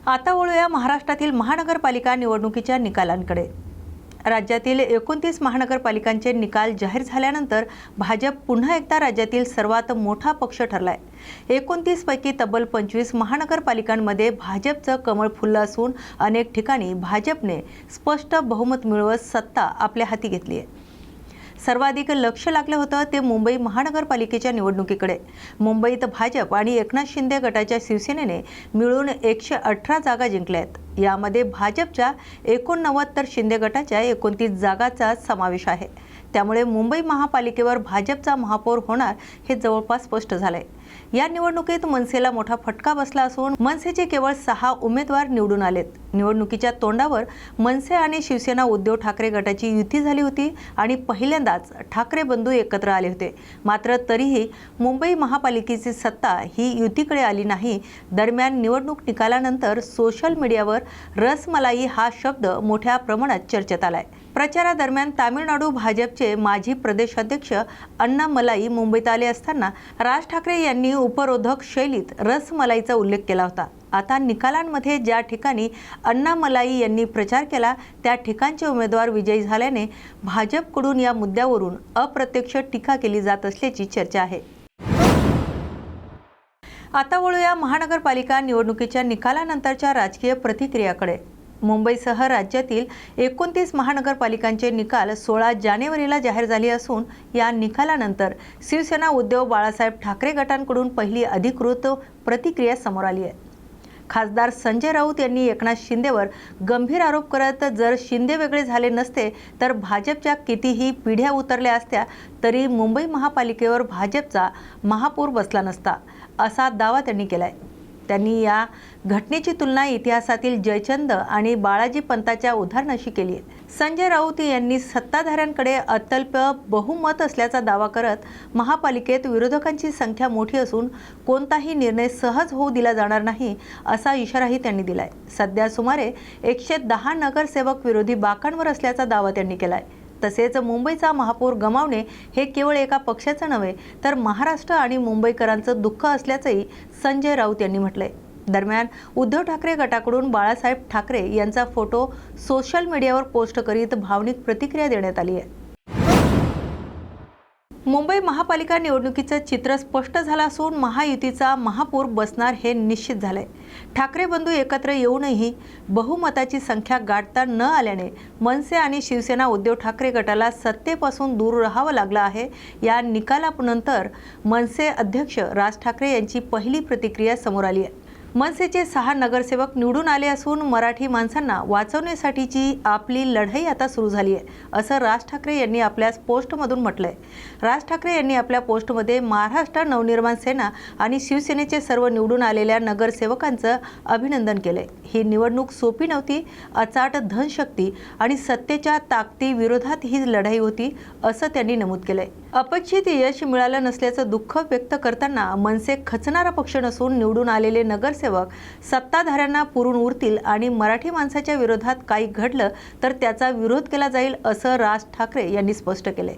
आता वळूया महाराष्ट्रातील महानगरपालिका निवडणुकीच्या निकालांकडे। राज्यातील 29 महानगरपालिकांचे निकाल जाहीर झाल्यानंतर भाजप पुन्हा एकदा राज्यातील सर्वात मोठा पक्ष ठरलाय। 29 पैकी तब्बल 25 महानगरपालिकांमध्ये भाजपचं कमळ फुललं असून अनेक ठिकाणी भाजपने स्पष्ट बहुमत मिळवत सत्ता आपल्या हाती घेतली आहे। सर्वाधिक लक्ष लागलं होतं ते मुंबई महानगरपालिकेच्या निवडणुकीकडे। मुंबईत भाजप आणि एकनाथ शिंदे गटाच्या शिवसेनेने मिळून 118 जागा जिंकल्या आहेत। यामध्ये भाजपच्या 89 तर शिंदे गटाच्या 29 जागांचा समावेश आहे। त्यामुळे मुंबई महापालिकेवर भाजपचा महापौर होणार हे जवळपास स्पष्ट झालंय। या निवडणुकीत मनसेला मोठा फटका बसला असून मनसेचे केवळ 6 उमेदवार निवडून आलेत। निवडणुकीच्या तोंडावर मनसे आणि शिवसेना उद्धव ठाकरे गटाची युती झाली होती आणि पहिल्यांदाच ठाकरे बंधू एकत्र आले होते। मात्र तरीही मुंबई महापालिकेची सत्ता ही युतीकडे आली नाही। दरम्यान निवडणूक निकालानंतर सोशल मीडियावर रसमलाई हा शब्द मोठ्या प्रमाणात चर्चेत आलाय। प्रचारादरम्यान तामिळनाडू भाजपचे माजी प्रदेश अध्यक्ष अण्णामलाई मुंबईत आले असताना राज ठाकरे यांनी उपरोधक शैलीत रसमलाईचा उल्लेख केला होता। आता निकालांमध्ये ज्या ठिकाणी अण्णामलाई यांनी प्रचार केला त्या ठिकाणचे उमेदवार विजयी झाल्याने भाजपकडून या मुद्द्यावरून अप्रत्यक्ष टीका केली जात असल्याची चर्चा आहे। आता वळूया महानगरपालिका निवडणुकीच्या निकालानंतरच्या राजकीय प्रतिक्रियाकडे। मुंबईसह राज्यातील 29 महानगरपालिकांचे निकाल 16 जानेवारीला जाहीर झाले असून या निकालानंतर शिवसेना उद्धव बाळासाहेब ठाकरे गटांकडून पहिली अधिकृत प्रतिक्रिया समोर आली आहे। खासदार संजय राऊत यांनी एकनाथ शिंदेवर गंभीर आरोप करत जर शिंदे वेगळे झाले नसते तर भाजपच्या कितीही पिढ्या उतरल्या असत्या तरी मुंबई महापालिकेवर भाजपचा महापूर बसला नसता असा दावा त्यांनी केलाय। त्यांनी या घटनेची तुलना इतिहासातील जयचंद आणि बाळाजी पंताच्या उदाहरणाशी केली आहे। संजय राऊत यांनी सत्ताधाऱ्यांकडे अत्यल्प बहुमत असल्याचा दावा करत महापालिकेत विरोधकांची संख्या मोठी असून कोणताही निर्णय सहज होऊ दिला जाणार नाही असा इशाराही त्यांनी दिलाय। सध्या सुमारे 110 नगरसेवक विरोधी बाकांवर असल्याचा दावा त्यांनी केलाय। तसेच मुंबईचा महापौर गमावणे हे केवळ एका पक्षाचं नव्हे तर महाराष्ट्र आणि मुंबईकरांचं दुःख असल्याचंही संजय राऊत यांनी म्हटलंय। दरम्यान उद्धव ठाकरे गटाकडून बाळासाहेब ठाकरे यांचा फोटो सोशल मीडियावर पोस्ट करीत भावनिक प्रतिक्रिया देण्यात आली आहे। मुंबई महापालिका निवडणुकीचं चित्र स्पष्ट झालं असून महायुतीचा महापूर बसणार हे निश्चित झालंय। ठाकरे बंधू एकत्र येऊनही बहुमताची संख्या गाठता न आल्याने मनसे आणि शिवसेना उद्धव ठाकरे गटाला सत्तेपासून दूर राहावं लागलं आहे। या निकालानंतर मनसे अध्यक्ष राज ठाकरे यांची पहिली प्रतिक्रिया समोर आली आहे। मनसेचे 6 नगरसेवक निवडून आले असून मराठी माणसांना वाचवण्यासाठीची आपली लढाई आता सुरू झाली आहे असं राज ठाकरे यांनी आपल्या पोस्टमधून म्हटलंय। राज ठाकरे यांनी आपल्या पोस्टमध्ये महाराष्ट्र नवनिर्माण सेना आणि शिवसेनेचे सर्व निवडून आलेल्या नगरसेवकांचं अभिनंदन केलंय। ही निवडणूक सोपी नव्हती, अचाट धनशक्ती आणि सत्तेच्या ताकदीविरोधात ही लढाई होती असं त्यांनी नमूद केलंय। अपेक्षित यश मिळालं नसल्याचं दुःख व्यक्त करताना मनसे खचणारा पक्ष नसून निवडून आलेले नगरसेवक सत्ताधाऱ्यांना पुरून उरतील आणि मराठी माणसाच्या विरोधात काही घडलं तर त्याचा विरोध केला जाईल असं राज ठाकरे यांनी स्पष्ट केले।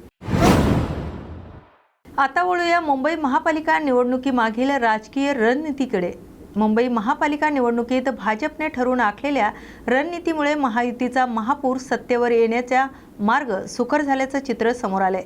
आता वळूया मुंबई महापालिका निवडणुकीमागील राजकीय रणनीतीकडे। मुंबई महापालिका निवडणुकीत भाजपने ठरवून आखलेल्या रणनीतीमुळे महायुतीचा महापूर सत्तेवर येण्याचा मार्ग सुकर झाल्याचं चित्र समोर आलंय।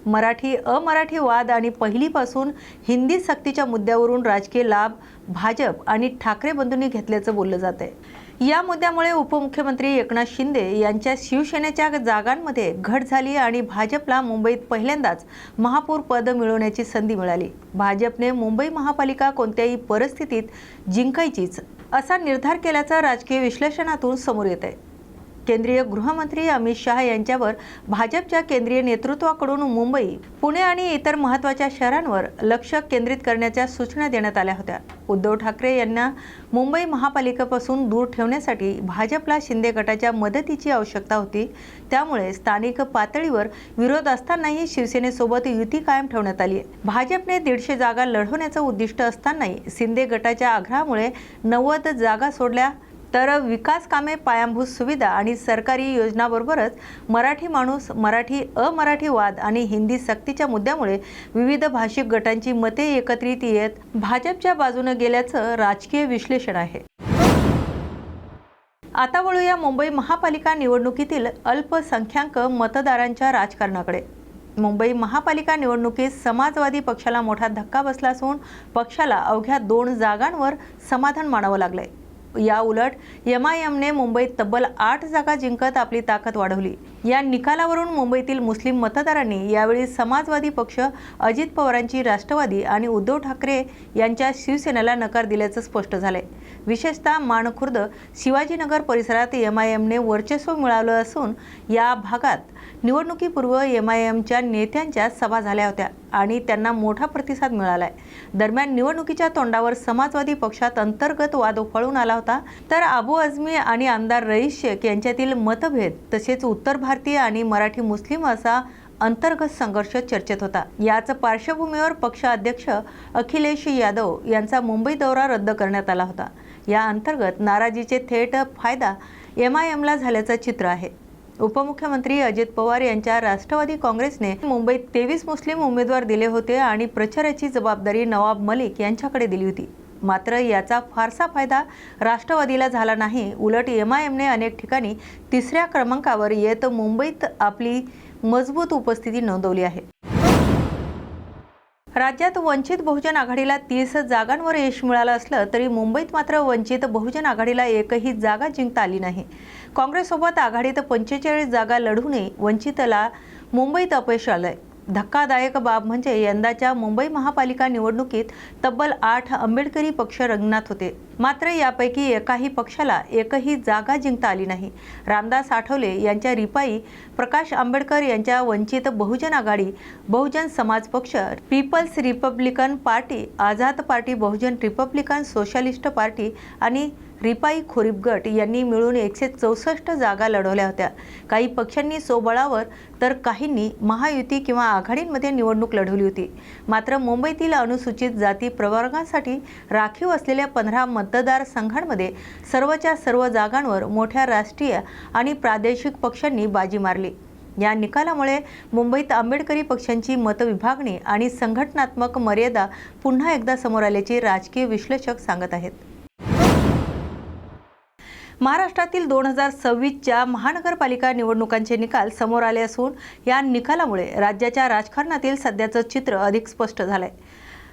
मराठी अमराठी वाद आणि पहिलीपासून हिंदी सक्तीच्या मुद्द्यावरून राजकीय लाभ भाजप आणि ठाकरे बंधूंनी घेतल्याचं बोललं जात आहे। या मुद्द्यामुळे उपमुख्यमंत्री एकनाथ शिंदे यांच्या शिवसेनेच्या जागांमध्ये घट झाली आणि भाजपला मुंबईत पहिल्यांदाच महापौर पद मिळवण्याची संधी मिळाली। भाजपने मुंबई महापालिका कोणत्याही परिस्थितीत जिंकायचीच असा निर्धार केल्याचं राजकीय विश्लेषणातून समोर येत आहे। केंद्रीय गृहमंत्री अमित शहा यांच्यावर भाजपच्या केंद्रीय नेतृत्वाकडून मुंबई, पुणे आणि इतर महत्त्वाच्या शहरांवर लक्ष केंद्रित करण्याच्या सूचना देण्यात आल्या होत्या। उद्धव ठाकरे यांना मुंबई महापालिकेपासून दूर ठेवण्यासाठी भाजपला शिंदे गटाच्या मदतीची आवश्यकता होती। त्यामुळे स्थानिक पातळीवर विरोध असतानाही शिवसेनेसोबत युती कायम ठेवण्यात आली आहे। भाजपने 150 जागा लढवण्याचं उद्दिष्ट असतानाही शिंदे गटाच्या आग्रहामुळे 90 जागा सोडल्या तर विकास कामे, पायाभूत सुविधा आणि सरकारी योजनांबरोबरच मराठी माणूस, मराठी अमराठी वाद आणि हिंदी सक्तीच्या मुद्द्यामुळे विविध भाषिक गटांची मते एकत्रित येत भाजपच्या बाजूने गेल्याचं राजकीय विश्लेषण आहे। आता वळूया मुंबई महापालिका निवडणुकीतील अल्पसंख्याक मतदारांच्या राजकारणाकडे। मुंबई महापालिका निवडणुकीत समाजवादी पक्षाला मोठा धक्का बसला असून पक्षाला अवघ्या 2 जागांवर समाधान मानावं लागलंय। या उलट MIMने मुंबईत तब्बल 8 जागा जिंकत आपली ताकद वाढवली। या निकालावरून मुंबईतील मुस्लिम मतदारांनी यावेळी समाजवादी पक्ष, अजित पवारांची राष्ट्रवादी आणि उद्धव ठाकरे यांच्या शिवसेनेला नकार दिल्याचं स्पष्ट झालंय। विशेषतः माणखुर्द, शिवाजीनगर परिसरात MIMने वर्चस्व मिळवलं असून या भागात निवडणुकीपूर्व MIMच्या नेत्यांच्या सभा झाल्या होत्या आणि त्यांना मोठा प्रतिसाद मिळालाय। दरम्यान निवडणुकीच्या तोंडावर समाजवादी पक्षात अंतर्गत वाद उफाळून आला होता, तर अबू आझमी आणि आमदार रईस शेख यांच्यातील मतभेद तसेच उत्तर भारतीय आणि मराठी मुस्लिम असा अंतर्गत संघर्ष चर्चेत होता। याच पार्श्वभूमीवर पक्ष अध्यक्ष अखिलेश यादव यांचा मुंबई दौरा रद्द करण्यात आला होता। या अंतर्गत नाराजीचे थेट फायदा MIMला झाल्याचं चित्र आहे। उपमुख्यमंत्री अजित पवार यांच्या राष्ट्रवादी काँग्रेसने मुंबईत 23 मुस्लिम उमेदवार दिले होते आणि प्रचाराची जबाबदारी नवाब मलिक यांच्याकडे दिली होती। मात्र याचा फारसा फायदा राष्ट्रवादीला झाला नाही। उलट MIMने अनेक ठिकाणी 3ऱ्या क्रमांकावर येत मुंबईत आपली मजबूत उपस्थिती नोंदवली आहे। राज्यात वंचित बहुजन आघाडीला 30 जागांवर यश मिळालं असलं तरी मुंबईत मात्र वंचित बहुजन आघाडीला एकही जागा जिंकता आली नाही। काँग्रेससोबत आघाडीत 45 जागा लढूनही वंचितला मुंबईत अपयश आलंय। धक्कादायक बाब म्हणजे यंदाच्या मुंबई महापालिका निवडणुकीत तब्बल 8 आंबेडकरी पक्ष रिंगणात होते, मात्र यापैकी एकाही पक्षाला एकही जागा जिंकता आली नाही। रामदास आठवले यांच्या रिपाई, प्रकाश आंबेडकर यांच्या वंचित बहुजन आघाडी, बहुजन समाज पक्ष, people's republican party, Azad party, Bahujan republican socialist party आणि रिपाई खोरीब गट यांनी मिळून 164 जागा लढवल्या होत्या। काही पक्षांनी स्वबळावर तर काहींनी महायुती किंवा आघाडींमध्ये निवडणूक लढवली होती। मात्र मुंबईतील अनुसूचित जाती प्रवर्गासाठी राखीव असलेल्या 15 मतदारसंघांमध्ये सर्वच्या सर्व जागांवर मोठ्या राष्ट्रीय आणि प्रादेशिक पक्षांनी बाजी मारली। या निकालामुळे मुंबईत आंबेडकरी पक्षांची मतविभागणी आणि संघटनात्मक मर्यादा पुन्हा एकदा समोर आल्याचे राजकीय विश्लेषक सांगत आहेत। महाराष्ट्रातील 2026च्या महानगरपालिका निवडणुकांचे निकाल समोर आले असून या निकालामुळे राज्याच्या राजकारणातील सध्याचं चित्र अधिक स्पष्ट झालंय।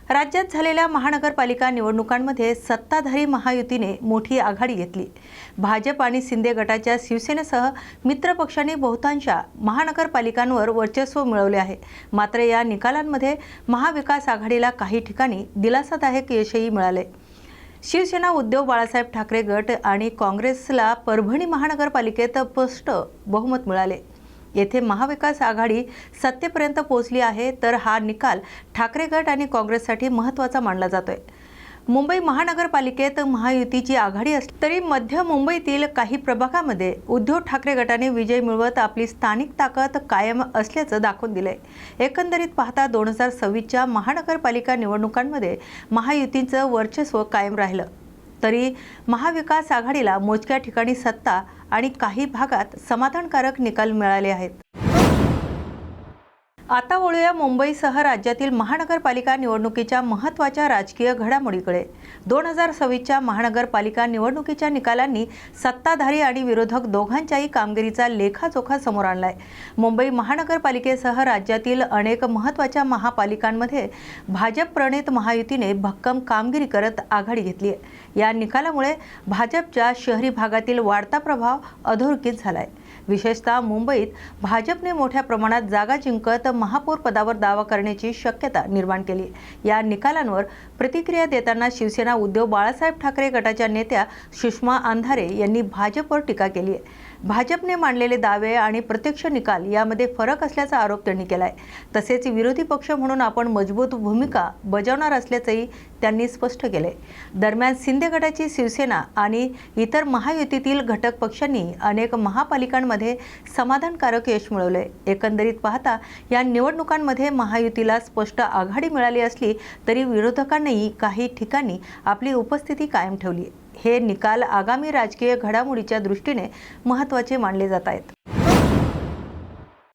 राज्यात झालेल्या महानगरपालिका निवडणुकांमध्ये सत्ताधारी महायुतीने मोठी आघाडी घेतली। भाजप आणि शिंदे गटाच्या शिवसेनेसह मित्र पक्षांनी बहुतांश महानगरपालिकांवर वर्चस्व मिळवले आहे। मात्र या निकालांमध्ये महाविकास आघाडीला काही ठिकाणी दिलासादायक यशही मिळाले। शिवसेना, उद्धव बाळासाहेब ठाकरे गट आणि काँग्रेसला परभणी महानगरपालिकेत स्पष्ट बहुमत मिळाले। येथे महाविकास आघाडी सत्तेपर्यंत पोहोचली आहे, तर हा निकाल ठाकरे गट आणि काँग्रेससाठी महत्त्वाचा मानला जातोय। मुंबई महानगरपालिकेत महायुतीची आघाडी असली तरी मध्य मुंबईतील काही प्रभागामध्ये उद्धव ठाकरे गटाने विजय मिळवत आपली स्थानिक ताकद कायम असल्याचं दाखवून दिलंय। एकंदरीत पाहता 2026च्या महानगरपालिका निवडणुकांमध्ये महायुतीचं वर्चस्व कायम राहिलं तरी महाविकास आघाडीला मोजक्या ठिकाणी सत्ता आणि काही भागात समाधानकारक निकाल मिळाले आहेत। आता वळूया मुंबईसह राज्यातील महानगरपालिका निवडणुकीच्या महत्त्वाच्या राजकीय घडामोडीकडे। 2026च्या महानगरपालिका निवडणुकीच्या निकालांनी सत्ताधारी आणि विरोधक दोघांच्याही कामगिरीचा लेखाजोखा समोर आणलाय। मुंबई महानगरपालिकेसह राज्यातील अनेक महत्त्वाच्या महापालिकांमध्ये भाजप प्रणित महायुतीने भक्कम कामगिरी करत आघाडी घेतली आहे। या निकालामुळे भाजपच्या शहरी भागातील वाढता प्रभाव अधोरेखित झालाय। विशेषतः मुंबईत भाजपने मोठ्या प्रमाणात जागा जिंकत महापौर पदावर दावा करण्याची शक्यता निर्माण केली। या निकालांवर प्रतिक्रिया देताना शिवसेना, उद्धव बाळासाहेब ठाकरे गटाच्या नेत्या सुषमा अंधारे यांनी भाजपवर टीका केली आहे। भाजपने मांडलेले दावे आणि प्रत्यक्ष निकाल यामध्ये फरक असल्याचा आरोप त्यांनी केलाय। तसेच विरोधी पक्ष म्हणून आपण मजबूत भूमिका बजावणार असल्याचंही त्यांनी स्पष्ट केले। दरम्यान शिंदे गटाची शिवसेना आणि इतर महायुतीतील घटक पक्षांनी अनेक महापालिकांमध्ये समाधानकारक यश मिळवले। एकंदरीत पाहता या निवडणुकांमध्ये महायुतीला स्पष्ट आघाडी मिळाली असली तरी विरोधकांनीही काही ठिकाणी आपली उपस्थिती कायम ठेवली। हे निकाल आगामी राजकीय घडामोडीच्या दृष्टीने महत्त्वाचे मानले जात आहेत।